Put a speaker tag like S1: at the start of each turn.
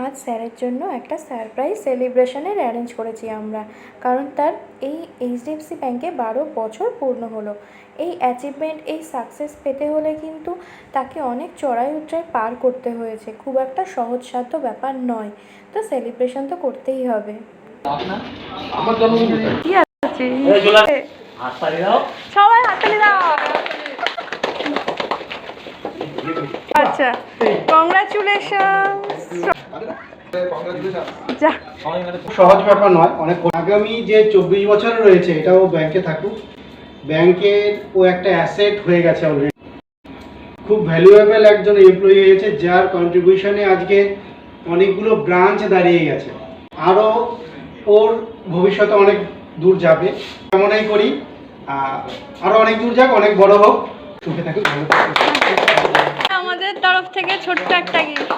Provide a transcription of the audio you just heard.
S1: আজ স্যারের জন্য একটা সারপ্রাইজ সেলিব্রেশনের অ্যারেঞ্জ করেছি আমরা, কারণ তার এই এইচডিএফসি ব্যাঙ্কে 12 বছর পূর্ণ হলো। এই অ্যাচিভমেন্ট, এই সাকসেস পেতে হলে কিন্তু তাকে অনেক চড়াই উতরাই পার করতে হয়েছে, খুব একটা সহজসাধ্য ব্যাপার নয়। তো সেলিব্রেশন তো করতেই হবে। কি আছে? সবাই হাততালি দাও। আচ্ছা, কংগ্রাচুলেশনস। যা,
S2: সহজ ব্যাপার নয়। অনেক আগামী যে 24 বছর রয়েছে এটাও ব্যাংকে থাকুক। ব্যাংকের ও একটা অ্যাসেট হয়ে গেছে অলরেডি, খুব ভ্যালুয়েবল একজন এমপ্লয়ি হয়েছে, যার কন্ট্রিবিউশনে আজকে অনেকগুলো ব্রাঞ্চ দাঁড়িয়ে গেছে। আরও ওর ভবিষ্যতে অনেক দূর যাবে, কামনাই করি। আরও অনেক দূর যাক, অনেক বড় হোক, সুখে থাকুক, ভালো থাকুক।
S1: আমাদের তরফ থেকে ছোট্ট একটা গিফট।